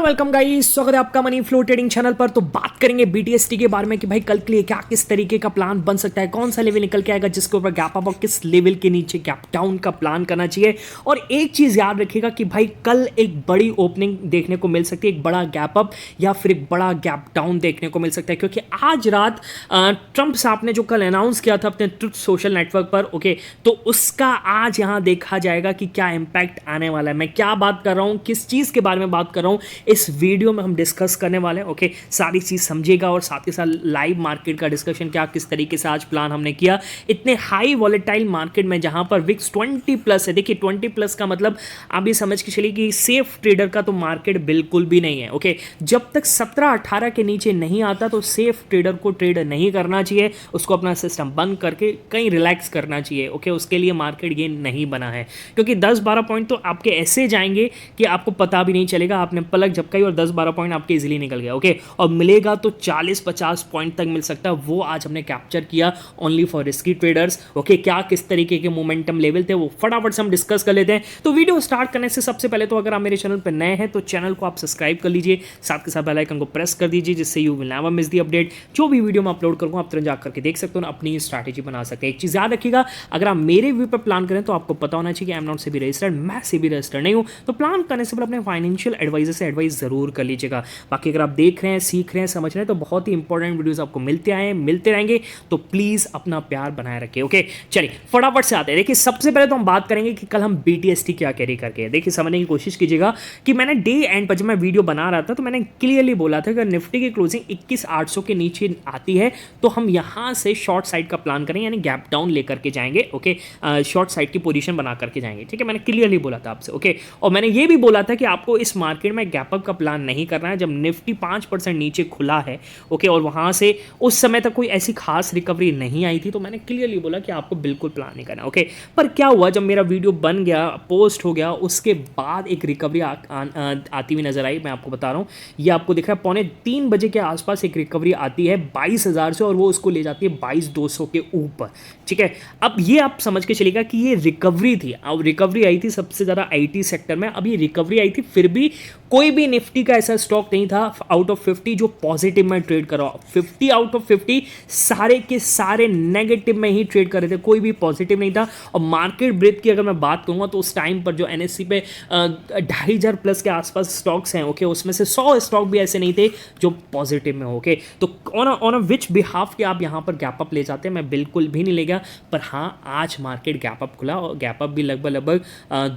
Welcome guys, स्वागत है आपका मनी फ्लो ट्रेडिंग चैनल पर। तो बात करेंगे बीटीएसटी के बारे में कि भाई कल के लिए क्या किस तरीके का प्लान बन सकता है, कौन सा लेवल निकल के आएगा जिसके ऊपर गैप अप और किस लेवल के नीचे गैप डाउन का प्लान करना चाहिए। और एक चीज याद रखिएगा कि भाई कल एक बड़ी ओपनिंग देखने को मिल सकती है, एक बड़ा गैप अप या फिर एक बड़ा गैप डाउन देखने को मिल सकता है, क्योंकि आज रात ट्रंप साहब ने जो कल अनाउंस किया था अपने ट्रुथ सोशल नेटवर्क पर, ओके, तो उसका आज यहां देखा जाएगा कि क्या इंपैक्ट आने वाला है। मैं क्या बात कर रहा हूं, किस चीज के बारे में बात कर रहा हूं, इस वीडियो में हम डिस्कस करने वाले हैं। ओके, सारी चीज समझिएगा और साथ ही साथ लाइव मार्केट का डिस्कशन, क्या किस तरीके से आज प्लान हमने किया इतने हाई वॉलेटाइल मार्केट में जहां पर विक्स 20 प्लस है। देखिए 20 प्लस का मतलब आप ये समझ के चलिए कि सेफ ट्रेडर का तो मार्केट बिल्कुल भी नहीं है। ओके, जब तक 17-18 के नीचे नहीं आता तो सेफ ट्रेडर को ट्रेड नहीं करना चाहिए, उसको अपना सिस्टम बंद करके कहीं रिलैक्स करना चाहिए। ओके, उसके लिए मार्केट ये नहीं बना है, क्योंकि 10-12 पॉइंट तो आपके ऐसे जाएंगे कि आपको पता भी नहीं चलेगा, आपने पलक झपकाई और 10-12 पॉइंट आपके इजीली निकल गया। ओके, और मिलेगा तो 40-50 पॉइंट तक मिल सकता है, वो आज हमने कैप्चर किया only for risky traders. Okay, क्या किस तरीके के मोमेंटम लेवल थे वो फटाफट से हम डिस्कस कर लेते हैं। तो वीडियो स्टार्ट करने से सबसे पहले तो अगर आप मेरे चैनल पर नए हैं तो चैनल को आप सब्सक्राइब कर लीजिए, साथ के साथ बेल आइकन को प्रेस कर दीजिए, जिससे you will never miss the update. जो भी वीडियो मैं अपलोड करूंगा आप तुरंत जाकर के देख सकते हो, अपनी स्ट्रैटेजी बना सकते हैं। एक चीज याद रखिएगा, अगर आप मेरे व्यू पर प्लान करें तो आपको पता होना चाहिए कि I am not SEBI registered, मैं सेबी रजिस्टर्ड नहीं हूं। तो प्लान करने से पहले अपने फाइनेंशियल एडवाइजर से एडवाइस जरूर कर लीजिएगा। बाकी अगर आप देख रहे हैं, सीख रहे हैं, समझ रहे हैं तो बहुत ही इंपॉर्टेंट वीडियोस आपको मिलते रहेंगे, तो प्लीज अपना प्यार बनाए रखिए। ओके, चलिए फटाफट से आते हैं। देखिए सबसे पहले तो हम बात करेंगे कि कल हम बीटीएसटी क्या कैरी करके, देखिए समझने की कोशिश कीजिएगा कि मैंने डे एंड पर जब मैं वीडियो बना रहा था तो मैंने क्लियरली बोला था कि निफ्टी की क्लोजिंग 21,800 के नीचे आती है तो हम यहां से शॉर्ट साइड का प्लान करेंगे, यानी गैप डाउन लेकर के जाएंगे। ओके, शॉर्ट साइड की पोजीशन बना करके जाएंगे। ठीक है, मैंने क्लियरली बोला था आपसे। ओके, और मैंने ये भी बोला था कि आपको इस मार्केट में गैप अप का प्लान नहीं करना है जब निफ्टी 5% नीचे खुला है। ओके, और वहां से उस समय तक कोई ऐसी खास रिकवरी नहीं आई थी, तो मैंने क्लियरली बोला कि आपको बिल्कुल प्लान नहीं करना। ओके, पर क्या हुआ, जब मेरा वीडियो बन गया, पोस्ट हो गया, उसके बाद एक रिकवरी आती हुई नजर आई। मैं आपको बता रहा हूं, ये आपको दिख रहा है 2:45 बजे के आसपास एक रिकवरी आती है 22,000 से, और वो उसको ले जाती है 22,200 के ऊपर। ठीक है, अब ये आप समझ के चलिएगा कि ये रिकवरी थी। अब रिकवरी आई थी सबसे ज्यादा आईटी सेक्टर में, अब ये रिकवरी आई थी, फिर भी कोई भी निफ्टी का ऐसा स्टॉक नहीं था आउट ऑफ 50 जो पॉजिटिव में ट्रेड कर रहा हो। 50 आउट ऑफ 50 सारे के सारे नेगेटिव में ही ट्रेड कर रहे थे, कोई भी पॉजिटिव नहीं था। और मार्केट ब्रेथ की अगर मैं बात करूंगा तो उस टाइम पर जो एनएससी पे 2,500 प्लस के आसपास स्टॉक्स हैं, ओके, उसमें से 100 स्टॉक भी ऐसे नहीं थे जो पॉजिटिव में हो। ओके, तो ऑन अ विच बिहाफ के आप यहां पर गैप अप ले जाते हैं, मैं बिल्कुल भी नहीं ले गया। पर हाँ, आज मार्केट गैप अप खुला और गैप अप भी लगभग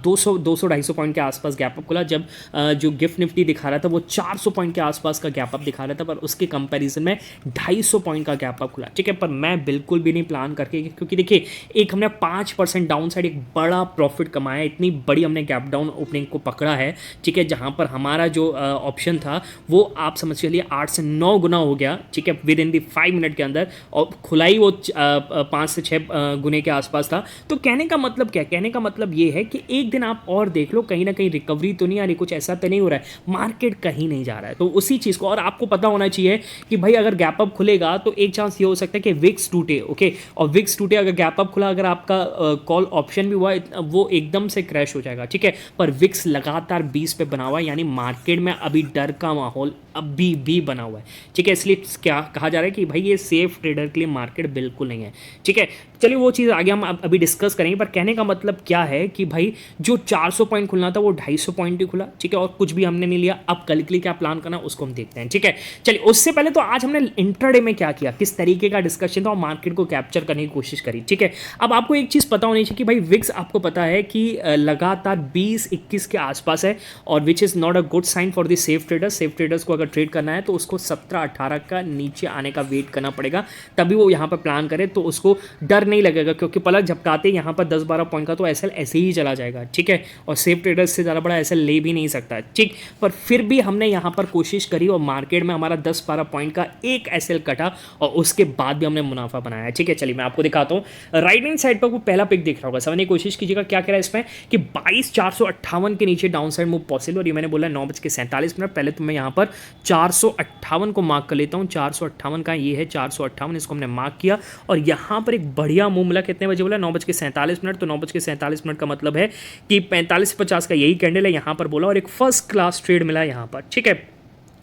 200-250 पॉइंट के आसपास गैप अप खुला। जब जो गिफ्ट निफ्टी दिखा रहा था वो 400 पॉइंट के आसपास का गैप अप दिखा रहा था, पर उसके कंपैरिजन में 250 पॉइंट का गैप अप खुला। ठीक है, पर मैं बिल्कुल भी नहीं प्लान करके, क्योंकि देखिए एक हमने 5% डाउन साइड एक बड़ा प्रॉफिट कमाया, इतनी बड़ी हमने गैप डाउन ओपनिंग को पकड़ा है। ठीक है, जहां पर हमारा जो ऑप्शन था वो आप समझ चलिए 8 से 9 गुना हो गया। ठीक है, विद इन दी 5 मिनट के अंदर, और खुलाई वो 5 से 6 गुने के आसपास था। तो कहने का मतलब क्या, कहने का मतलब ये है कि एक दिन आप और देख लो, कहीं ना कहीं रिकवरी तो नहीं आ रही, कुछ ऐसा तो नहीं हो रहा है, मार्केट कहीं नहीं जा रहा है। तो उसी चीज को, और आपको पता होना चाहिए कि भाई अगर गैप अप खुलेगा तो एक चांस ये हो सकता है कि विक्स टूटे। ओके, और विक्स टूटे, अगर गैप अप खुला, अगर आपका कॉल ऑप्शन भी हुआ वो एकदम से क्रैश हो जाएगा। ठीक है, पर विक्स लगातार 20 पे बना हुआ है, यानी मार्केट में अभी डर का माहौल अभी भी बना हुआ है। ठीक है, इसलिए क्या कहा जा रहा है कि भाई ये सेफ ट्रेडर के लिए मार्केट बिल्कुल नहीं है। ठीक है, चलिए वो चीज़ आगे हम अभी डिस्कस करेंगे, पर कहने का मतलब क्या है कि भाई जो 400 पॉइंट खुलना था वो 250 पॉइंट ही खुला। ठीक है, और कुछ भी हमने नहीं लिया। अब कल के लिए क्या प्लान करना उसको हम देखते हैं। ठीक है, चलिए उससे पहले तो आज हमने इंट्राडे में क्या किया, किस तरीके का डिस्कशन था और मार्केट को कैप्चर करने की कोशिश करी। ठीक है, अब आपको एक चीज़ पता होनी चाहिए कि भाई विक्स आपको पता है कि लगातार 20-21 के आसपास है, और which is not a good sign for the safe traders. Safe traders को अगर ट्रेड करना है तो उसको 17-18 का नीचे आने का वेट करना पड़ेगा, तभी वो यहाँ पर प्लान करे, तो उसको डर नहीं लगेगा, क्योंकि पलक झपकाते यहाँ पर 10-12 पॉइंट का तो एसएल ऐसे ही चला जाएगा। ठीक है, और सेफ ट्रेडर्स से ज़्यादा बड़ा एसएल ले भी नहीं सकता। ठीक, पर फिर भी हमने यहाँ पर कोशिश करी और मार्केट में हमारा 10-12 पॉइंट का एक एसएल कटा, और उसके बाद भी हमने मुनाफा बनाया। ठीक है, चलिए मैं आपको दिखाता हूँ। राइट हैंड साइड पर वो पहला पिक दिख रहा होगा, समझने की कोशिश कीजिएगा क्या कह रहा है इसमें कि 22,458 के नीचे डाउन साइड मूव पॉसिबल, और ये मैंने बोला 9:47। पहले तो मैं यहाँ पर 458 को मार्क कर लेता हूँ। 458 का ये है 458, इसको हमने मार्क किया, और यहाँ पर एक बढ़िया मूव मिला। कितने बजे बोला, 9:47। तो 9:47 का मतलब है कि 45 से 50 का यही कैंडल है यहाँ पर बोला, और एक फर्स्ट क्लास ट्रेड ट्रेड मिला है यहाँ पर, ठीक है।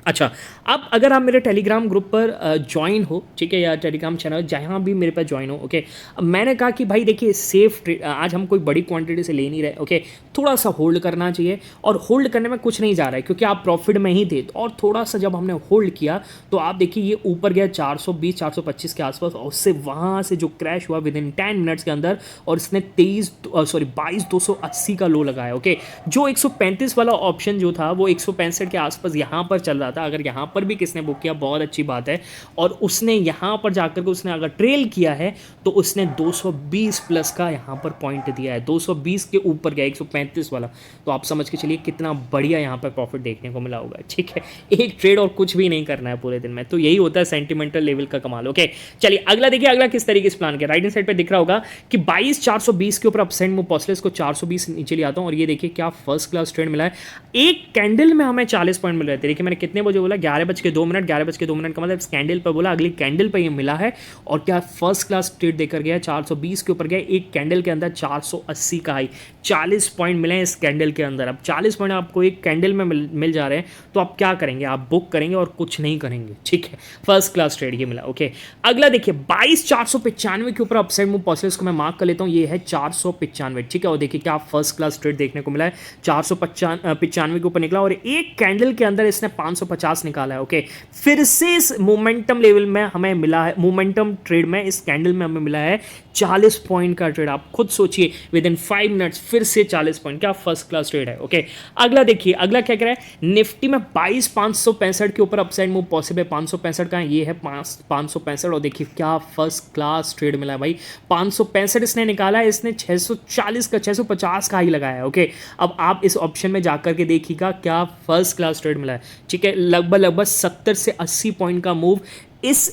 अच्छा, अब अगर आप मेरे टेलीग्राम ग्रुप पर ज्वाइन हो, ठीक है, या टेलीग्राम चैनल जहाँ भी मेरे पास ज्वाइन हो, ओके। अब मैंने कहा कि भाई देखिए सेफ ट्रेड, आज हम कोई बड़ी क्वांटिटी से ले नहीं रहे, ओके। थोड़ा सा होल्ड करना चाहिए, और होल्ड करने में कुछ नहीं जा रहा है क्योंकि आप प्रॉफिट में ही थे, और थोड़ा सा जब हमने होल्ड किया तो आप देखिए ये ऊपर गया 420 425 के आसपास, और उससे वहाँ से जो क्रैश हुआ विद इन 10 मिनट्स के अंदर, और इसने 22,280 का लो लगाया, ओके। जो 135 वाला ऑप्शन जो था वो 165 के आसपास यहाँ पर चल रहा था। अगर यहाँ पर भी किसने बुक किया बहुत अच्छी बात है, और उसने यहाँ पर जाकर के उसने अगर ट्रेल किया है तो उसने 220 प्लस का यहाँ पर पॉइंट दिया है, 220 के ऊपर गया 135 वाला, तो आप समझ के चलिए कितना बढ़िया यहाँ पर प्रॉफिट देखने को मिला होगा, ठीक है। एक ट्रेड और कुछ भी नहीं करना है पूरे दिन में, तो यही होता है सेंटिमेंटल लेवल का कमाल, ओके। चलिए अगला देखिए, अगला किस तरीके से प्लान किया। राइट हैंड साइड पे दिख रहा होगा कि 22,420 के ऊपर अपसाइड मूव पॉसिबल, इसको 420 नीचे ले आता हूँ, और ये देखिए क्या फर्स्ट क्लास ट्रेड मिला है। एक कैंडल में हमें 40 पॉइंट मिल रहे थे। देखिए मैंने कितने बजे बोला, 11:02, 11:02 का मतलब इस कैंडल पर बोला, अगली कैंडल पर ये मिला है, और क्या फर्स्ट क्लास ट्रेड देकर गया, 420 के ऊपर गया। एक कैंडल के अंदर 480 का हाई, 40 पॉइंट मिले हैं इस कैंडल के अंदर। अब 40 पॉइंट आपको एक कैंडल में मिल जा रहे हैं, तो आप क्या करेंगे, आप बुक करेंगे और कुछ नहीं करेंगे, ठीक है। फर्स्ट क्लास ट्रेड ये मिला, ओके। अगला देखिए 22,495 के ऊपर अपसाइड मूव पॉसिबल, इसको मैं मार्क कर लेता हूँ, ये है 495, ठीक है। और देखिए क्या फर्स्ट क्लास ट्रेड देखने को मिला है, 495 के ऊपर निकला, और एक कैंडल के अंदर इसने 550 निकाला है, ओके। फिर से इस मोमेंटम लेवल में हमें मिला है, मोमेंटम ट्रेड में इस कैंडल में हमें मिला है 40 पॉइंट का ट्रेड। आप खुद सोचिए विद इन 5 मिनट्स फिर से 40 पॉइंट, क्या फर्स्ट क्लास ट्रेड है, ओके। अगला देखिए, अगला क्या कह रहा है, निफ्टी में 22,565 के ऊपर अपसाइड मूव पॉसिबल है, 565 का ये है 565, और देखिए क्या फर्स्ट क्लास ट्रेड मिला है भाई, 565 इसने निकाला है, इसने 640 का 650 का ही लगाया है, ओके। अब आप इस ऑप्शन में जाकर के देखिएगा क्या फर्स्ट क्लास ट्रेड मिला है, ठीक है। लगभग 70 से 80 पॉइंट का मूव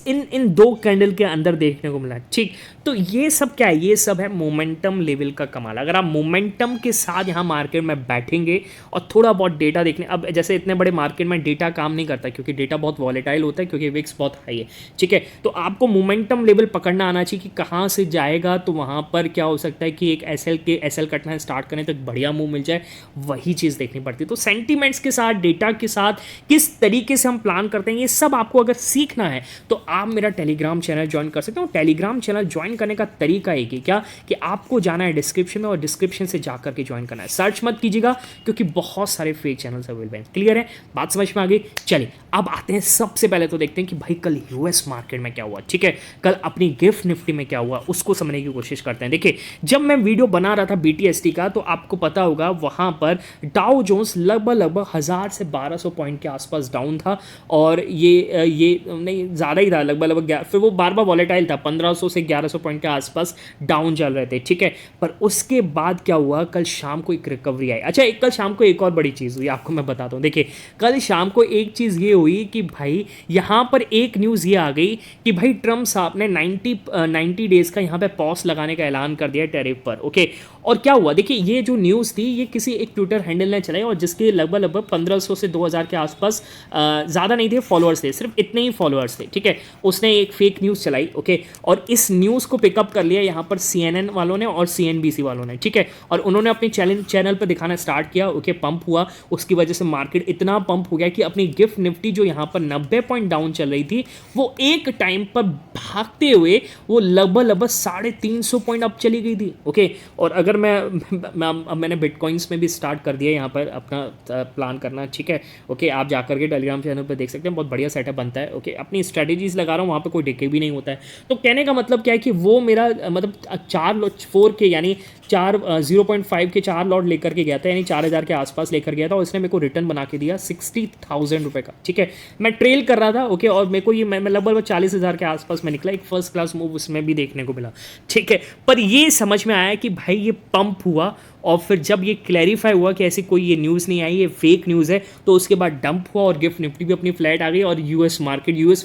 इन दो कैंडल के अंदर देखने को मिला है, ठीक। तो ये सब क्या है, ये सब है मोमेंटम लेवल का कमाल। अगर आप मोमेंटम के साथ यहाँ मार्केट में बैठेंगे और थोड़ा बहुत डेटा देखने, अब जैसे इतने बड़े मार्केट में डेटा काम नहीं करता क्योंकि डेटा बहुत वॉलेटाइल होता है, क्योंकि विक्स बहुत हाई है, ठीक है। तो आपको मोमेंटम लेवल पकड़ना आना चाहिए कि कहाँ से जाएगा, तो वहाँ पर क्या हो सकता है कि एक एसएल कटना स्टार्ट करने तक बढ़िया मूव मिल जाए, वही चीज़ देखनी पड़ती है। तो सेंटीमेंट्स के साथ, डेटा के साथ किस तरीके से हम प्लान करते हैं, ये सब आपको अगर सीखना है तो आप मेरा टेलीग्राम चैनल ज्वाइन कर सकते हो। टेलीग्राम चैनल ज्वाइन करने का तरीका एक ही, क्या कि आपको जाना है डिस्क्रिप्शन में, और डिस्क्रिप्शन से जाकर के ज्वाइन करना है। सर्च मत कीजिएगा क्योंकि बहुत सारे फेक चैनल्स अवेलेबल हैं। क्लियर है, बात समझ में आ गई। चलिए अब आते हैं, सबसे पहले तो देखते हैं कि भाई कल यूएस मार्केट में क्या हुआ, ठीक है। कल अपनी गिफ्ट निफ्टी में क्या हुआ उसको समझने की कोशिश करते हैं। देखिए जब मैं वीडियो बना रहा था बीटीएसटी का, तो आपको पता होगा वहां पर डाउ जोन्स लगभग 1000 से 1200 पॉइंट के आसपास डाउन था, और ये नहीं ज़्यादा ही था, लगभग फिर वो बार बार वॉलेटाइल था, 1500 से 1100 पॉइंट के आसपास डाउन चल रहे थे, ठीक है। पर उसके बाद क्या हुआ, कल शाम को एक रिकवरी आई। अच्छा, कल शाम को एक और बड़ी चीज़ हुई, आपको मैं बताता हूँ। देखिए कल शाम को एक चीज़ ये हुई कि भाई यहाँ पर एक न्यूज़ ये आ गई कि भाई ट्रम्प साहब ने 90 डेज़ का यहाँ पे पॉज लगाने का ऐलान कर दिया टैरिफ पर, ओके। और क्या हुआ, देखिए ये जो न्यूज़ थी ये किसी एक ट्विटर हैंडल ने चलाई, और जिसके लगभग 1500 से 2000 के आसपास, ज़्यादा नहीं थे फॉलोअर्स थे, सिर्फ इतने ही फॉलोअर्स थे, ठीक है। उसने एक फेक न्यूज़ चलाई, ओके। और इस न्यूज़ को पिकअप कर लिया यहाँ पर CNN वालों ने और CNBC वालों ने, ठीक है। और उन्होंने अपने चैनल पर दिखाना स्टार्ट किया, ओके। पंप हुआ, उसकी वजह से मार्केट इतना पंप हो गया कि अपनी गिफ्ट निफ्टी जो यहाँ पर 90 पॉइंट डाउन चल रही थी, वो एक टाइम पर भागते हुए वो लगभग 350 पॉइंट अप चली गई थी, ओके। और अगर मैंने बिटकॉइंस में भी स्टार्ट कर दिया यहाँ पर अपना प्लान करना, ठीक है, ओके। आप जाकर के टेलीग्राम चैनल पर देख सकते हैं, बहुत बढ़िया सेटअप बनता है, ओके। अपनी स्ट्रेटेजीज लगा रहा हूँ, वहाँ पे कोई डिके भी नहीं होता है। तो कहने का मतलब क्या है कि वो मेरा मतलब 4 के यानी 0.5 के 4 लॉट लेकर के गया था, यानी 4000 के आसपास लेकर गया था, और इसने मेरे को रिटर्न बना के दिया 60,000 रुपये का, ठीक है। मैं ट्रेल कर रहा था, ओके। और मेरे को ये मैं लगभग 40,000 के आसपास में निकला, एक फर्स्ट क्लास मूव उसमें भी देखने को मिला, ठीक है। पर ये समझ में आया कि भाई ये पंप हुआ, और फिर जब ये क्लैरिफाई हुआ कि ऐसी कोई ये न्यूज़ नहीं आई, ये फेक न्यूज़ है, तो उसके बाद डंप हुआ और गिफ्ट निफ्टी भी अपनी फ्लैट आ गई, और यूएस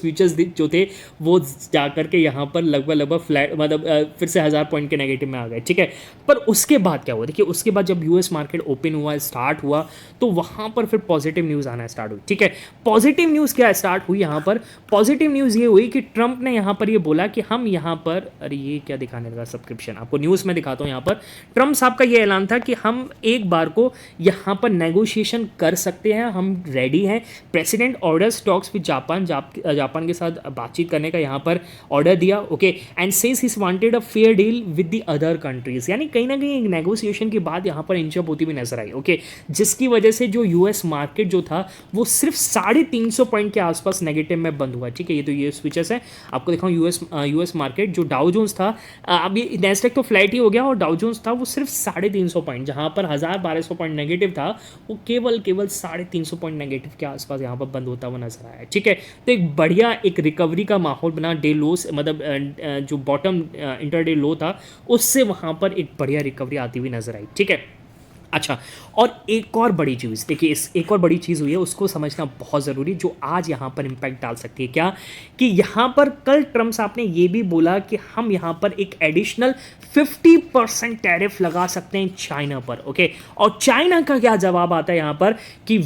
फ्यूचर्स जो थे वो जाकर के यहाँ पर लगभग फ्लैट, मतलब फिर से 1000 पॉइंट के नेगेटिव में आ गए, ठीक है। पर उसके बाद क्या हुआ, देखिए उसके बाद जब यूएस मार्केट ओपन हुआ, स्टार्ट हुआ, तो वहाँ पर फिर पॉजिटिव न्यूज़ आना स्टार्ट हुई, ठीक है। पॉजिटिव न्यूज़ क्या स्टार्ट हुई यहाँ पर, पॉजिटिव न्यूज़ ये हुई कि ट्रंप ने यहाँ पर ये बोला कि हम यहाँ पर, अरे ये क्या दिखाने लगा सब्सक्रिप्शन, आपको न्यूज़ में दिखाता हूँ। यहाँ पर ट्रंप साहब का ये ऐलान प्लान था कि हम एक बार को यहाँ पर नेगोशिएशन कर सकते हैं, हम रेडी हैं। President orders talks with Japan के साथ बातचीत करने का यहाँ पर ऑर्डर दिया, okay, and says he wanted a fair deal with the other countries. यानी कहीं ना कहीं एक नेगोशिएशन की बात यहाँ पर इंचअप होती हुई नजर आई, ओके, जिसकी वजह से जो यूएस मार्केट जो था वो सिर्फ 350 पॉइंट के आसपास नेगेटिव में बंद हुआ, ठीक है। ये तो यूएस फीचर्स है, आपको दिखाऊं यूएस मार्केट जो डाउ जोन्स था, अब ये नैस्डैक तो फ्लैट ही हो गया और डाउ जोन्स था वो सिर्फ 350 पॉइंट, जहां पर 1200 पॉइंट नेगेटिव था, वो केवल 350 पॉइंट नेगेटिव के आसपास यहाँ पर बंद होता हुआ नजर आया, ठीक है। तो एक बढ़िया एक रिकवरी का माहौल बना, डे लोस मतलब जो बॉटम इंटरडे लो था उससे वहां पर एक बढ़िया रिकवरी आती हुई नजर आई, ठीक है। अच्छा, और एक और बड़ी चीज़ देखिए, एक और बड़ी चीज़ हुई है उसको समझना बहुत ज़रूरी, जो आज यहाँ पर इम्पैक्ट डाल सकती है। क्या कि यहाँ पर कल ट्रम्प साहब ने ये भी बोला कि हम यहाँ पर एक एडिशनल 50% टैरिफ लगा सकते हैं चाइना पर, ओके। और चाइना का क्या जवाब आता है यहाँ पर कि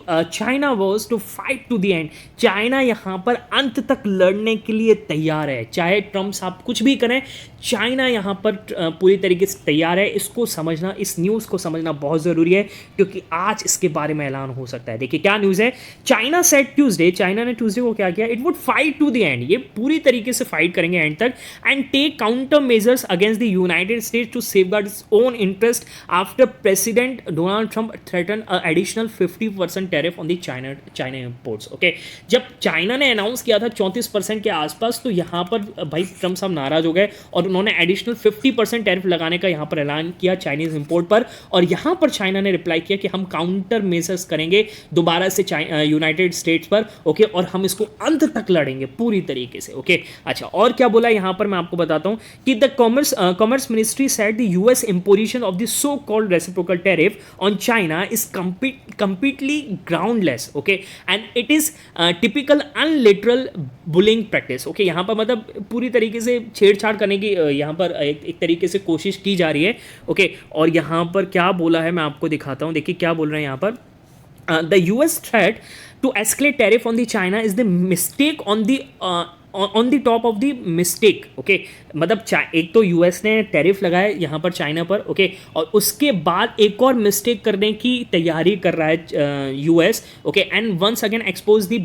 China was to fight to the end. China यहाँ पर अंत तक लड़ने के लिए तैयार है, चाहे ट्रम्प साहब कुछ भी करें, चाइना यहाँ पर पूरी तरीके से तैयार है। इसको समझना, इस न्यूज़ को समझना बहुत ज़रूरी है, क्योंकि आज इसके बारे में ऐलान हो सकता है। देखिए क्या न्यूज़ है, चाइना सेड ट्यूसडे, चाइना ने ट्यूसडे को क्या किया, it would fight to the end, ये पूरी तरीके से फाइट करेंगे एंड तक, and take counter measures against the United States to safeguard its own interest after President Donald Trump threaten additional 50% tariff on the China imports, okay. जब China ने announce किया था 34% के आसपास, तो यहाँ पर भाई ट्रंप साहब नाराज हो गए और उन्होंने एडिशनल 50% टैरिफ लगाने का यहाँ पर ऐलान किया चाइनीज इंपोर्ट पर, और यहाँ पर चाइना ने रिप्लाई किया कि हम काउंटर मेजर्स करेंगे दोबारा से यूनाइटेड स्टेट्स पर, ओके, और हम इसको अंत तक लड़ेंगे पूरी तरीके से, ओके। अच्छा, और क्या बोला यहाँ पर मैं आपको बताता हूँ कि the commerce ministry said the US imposition of the so called reciprocal tariff on China is completely groundless, okay, and it is typical unilateral bullying practice, okay. यहाँ पर मतलब पूरी तरीके से छेड़छाड़ करने की यहाँ पर एक तरीके से कोशिश की जा रही है, ओके। और यहाँ पर क्या बोला है मैं आपको दिखाता हूँ, देखिए क्या बोल रहे हैं यहाँ पर, the US threat to escalate tariff on the China is the mistake on the top of the mistake, okay. मतलब एक तो यूएस ने टैरिफ लगाया यहाँ पर चाइना पर, ओके, और उसके बाद एक और मिस्टेक करने की तैयारी कर रहा है US, okay, and once again expose the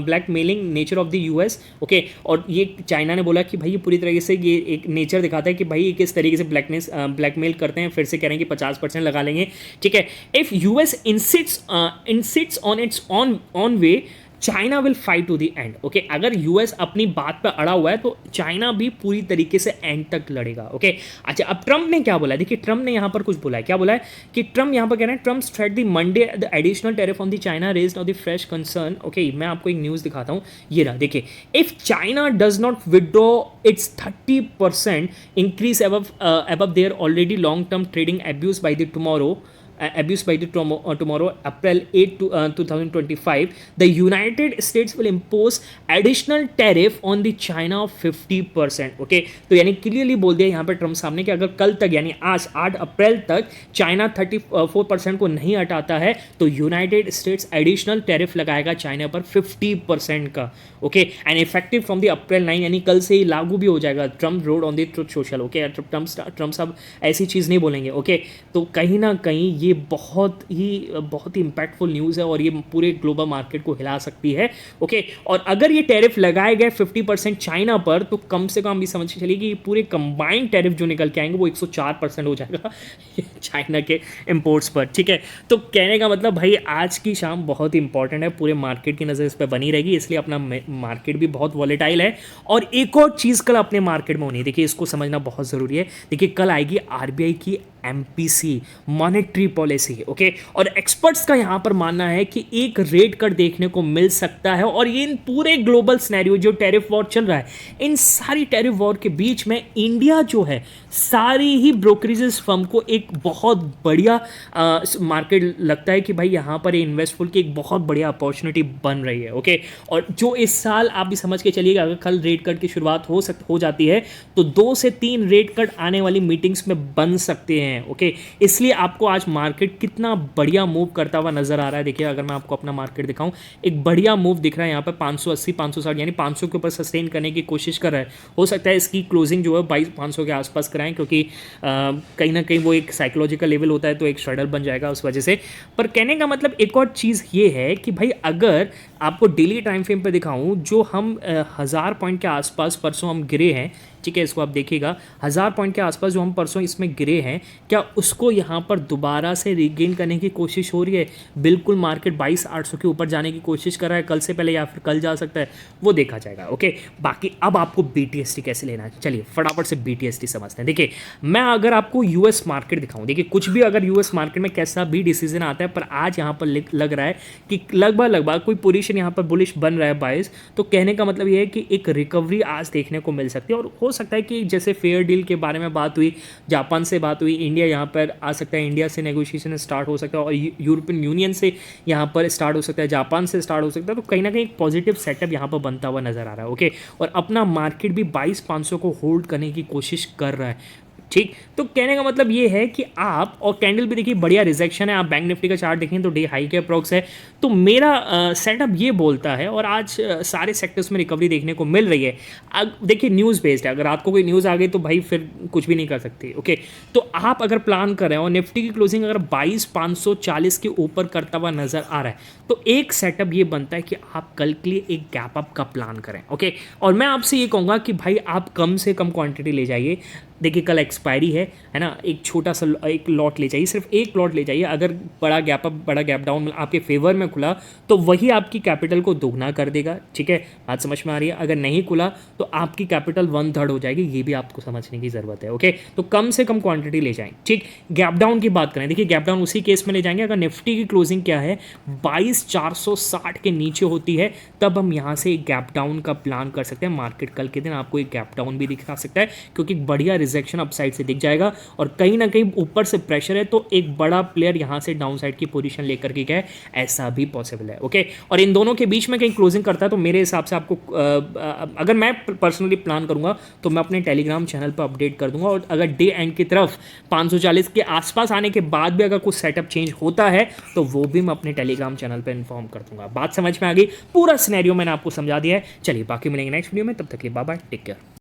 blackmailing nature of the US, okay. और ये चाइना ने बोला कि भाई ये पूरी तरीके से ये एक नेचर दिखाता है कि भाई ये किस तरीके से ब्लैकमेल करते हैं, फिर से कह रहे हैं कि 50% लगा लेंगे, ठीक है। If US insists on its own way, China will fight to the end, okay. अगर यूएस अपनी बात पर अड़ा हुआ है तो चाइना भी पूरी तरीके से एंड तक लड़ेगा, ओके। अच्छा, अब ट्रम्प ने क्या बोला है, देखिए ट्रम्प ने यहाँ पर कुछ बोला है, क्या बोला है कि ट्रम्प यहाँ पर कह रहे हैं, Trump threat the Monday the additional tariff on the China raised on the fresh concern, okay. मैं आपको एक न्यूज़ दिखाता हूँ, ये रहा, देखिए, if China does not withdraw it's 30% increase above their already long-term trading abuse by the tomorrow, April 8 2025, the United States will impose additional tariff on the China of 50%, okay। तो यानी क्लियरली बोल दिया यहाँ पर ट्रम्प साहब ने कि अगर कल तक यानी आज 8 अप्रैल तक चाइना 34% को नहीं हटाता है तो यूनाइटेड स्टेट्स एडिशनल टैरिफ लगाएगा चाइना पर 50% का, okay, and effective from the April 9, यानी कल से ही लागू भी हो जाएगा। Trump road on the truth social, okay. Trump साहब ऐसी चीज़ नहीं बोलेंगे, ओके। तो कहीं ना कहीं ये बहुत ही इंपैक्टफुल न्यूज़ है और ये पूरे ग्लोबल मार्केट को हिला सकती है, ओके। और अगर ये टैरिफ लगाए गए 50% चाइना पर, तो कम से कम भी समझ चलिए कि पूरे कंबाइंड टैरिफ जो निकल के आएंगे वो 104% हो जाएगा चाइना के इंपोर्ट्स पर, ठीक है। तो कहने का मतलब भाई आज की शाम बहुत ही इंपॉर्टेंट है, पूरे मार्केट की नज़र इस पर बनी रहेगी, इसलिए अपना मार्केट भी बहुत वॉलेटाइल है। और एक और चीज़ कल अपने मार्केट में होनी है, देखिए इसको समझना बहुत ज़रूरी है। देखिए कल आएगी आरबीआई की MPC मॉनेटरी पॉलिसी, ओके। और एक्सपर्ट्स का यहां पर मानना है कि एक रेट कट देखने को मिल सकता है, और ये इन पूरे ग्लोबल सिनेरियो जो टैरिफ वॉर चल रहा है, इन सारी टैरिफ वॉर के बीच में इंडिया जो है सारी ही ब्रोकरेजेस फर्म को एक बहुत बढ़िया मार्केट लगता है कि भाई यहां पर इन्वेस्टफुल की एक बहुत बढ़िया अपॉर्चुनिटी बन रही है, ओके। और जो इस साल आप भी समझ के चलिएगा, अगर कल रेट कट की शुरुआत हो जाती है तो 2 से 3 रेट कट आने वाली मीटिंग्स में बन सकते हैं, हैं। ओके, इसलिए आपको आज मार्केट कितना बढ़िया मूव करता हुआ नजर आ रहा है। देखिए अगर मैं आपको अपना मार्केट दिखाऊं, एक बढ़िया मूव दिख रहा है यहाँ पर 580 560 यानी 500 के ऊपर सस्टेन करने की कोशिश कर रहा है। हो सकता है इसकी क्लोजिंग जो है 22,500 के आसपास कराएं, क्योंकि कहीं ना कहीं वो एक साइकोलॉजिकल लेवल होता है, तो एक स्ट्रगल बन जाएगा उस वजह से। पर कहने का मतलब एक और चीज़ ये है कि भाई अगर आपको डेली टाइम फ्रेम पे दिखाऊं, जो हम 1000 पॉइंट के आसपास परसों हम गिरे हैं, ठीक है, इसको आप देखिएगा 1000 पॉइंट के आसपास जो हम परसों इसमें गिरे हैं, क्या उसको यहाँ पर दोबारा से रिगेन करने की कोशिश हो रही है? बिल्कुल, मार्केट 22,800 के ऊपर जाने की कोशिश कर रहा है कल से पहले, या फिर कल जा सकता है, वो देखा जाएगा। ओके, बाकी अब आपको BTST कैसे लेना है, चलिए फटाफट से BTST समझते हैं। देखिए मैं अगर आपको यूएस मार्केट दिखाऊं, देखिए कुछ भी अगर यूएस मार्केट में कैसा भी डिसीजन आता है, पर आज यहाँ पर लग रहा है कि लगभग कोई पोजीशन यहाँ पर बुलिश बन रहा है बाइस, तो कहने का मतलब ये है कि एक रिकवरी आज देखने को मिल सकती है। और हो सकता है कि जैसे फेयर डील के बारे में बात हुई, जापान से बात हुई, इंडिया यहाँ पर आ सकता है, इंडिया से नेगोशिएशन स्टार्ट हो सकता है, और यूरोपियन यूनियन से यहाँ पर स्टार्ट हो सकता है, जापान से स्टार्ट हो सकता है, तो कहीं ना कहीं एक पॉजिटिव सेटअप यहाँ पर बनता हुआ नजर आ रहा है। ओके, और अपना मार्केट भी 22,500 को होल्ड करने की कोशिश कर रहा है। ठीक, तो कहने का मतलब ये है कि आप, और कैंडल भी देखिए बढ़िया रिजेक्शन है, आप बैंक निफ्टी का चार्ट देखें तो डे हाई के अप्रॉक्स है, तो मेरा सेटअप ये बोलता है, और आज सारे सेक्टर्स में रिकवरी देखने को मिल रही है। अब देखिए न्यूज़ बेस्ड है, अगर रात को कोई न्यूज़ आ गई तो भाई फिर कुछ भी नहीं कर सकते। ओके, तो आप अगर प्लान कर रहे हो और निफ्टी की क्लोजिंग अगर 22,540 के ऊपर करता हुआ नजर आ रहा है, तो एक सेटअप ये बनता है कि आप कल के लिए एक गैप अप का प्लान करें। ओके, और मैं आपसे ये कहूँगा कि भाई आप कम से कम क्वांटिटी ले जाइए। देखिए कल एक्सपायरी है ना, एक छोटा सा एक लॉट ले जाइए, सिर्फ एक लॉट ले जाइए। अगर बड़ा गैप अप, बड़ा गैप डाउन आपके फेवर में खुला तो वही आपकी कैपिटल को दोगुना कर देगा। ठीक है, बात समझ में आ रही है? अगर नहीं खुला तो आपकी कैपिटल 1/3 हो जाएगी, ये भी आपको समझने की ज़रूरत है। ओके, तो कम से कम क्वांटिटी ले जाएं। ठीक, गैप डाउन की बात करें, देखिए गैप डाउन उसी केस में ले जाएंगे अगर निफ्टी की क्लोजिंग क्या है 22,460 के नीचे होती है, तब हम यहाँ से एक गैप डाउन का प्लान कर सकते हैं। मार्केट कल के दिन आपको एक गैप डाउन भी दिखा सकता है, क्योंकि बढ़िया रिजेक्शन अपसाइड से दिख जाएगा, और कहीं ना कहीं ऊपर से प्रेशर है, तो एक बड़ा प्लेयर यहां से डाउन साइड की पोजीशन लेकर के गए, ऐसा भी पॉसिबल है। ओके, और इन दोनों के बीच में कहीं क्लोजिंग करता है तो मेरे हिसाब से आपको अगर मैं पर्सनली प्लान करूंगा तो मैं अपने टेलीग्राम चैनल पर अपडेट कर दूंगा, और अगर डे एंड की तरफ 540 के आसपास आने के बाद भी अगर कुछ सेटअप चेंज होता है तो वो भी मैं अपने टेलीग्राम चैनल पर इन्फॉर्म कर दूंगा। बात समझ में आ गई? पूरा सिनेरियो मैंने आपको समझा दिया है। चलिए बाकी मिलेंगे नेक्स्ट वीडियो में, तब तक के बाय बाय, टेक केयर।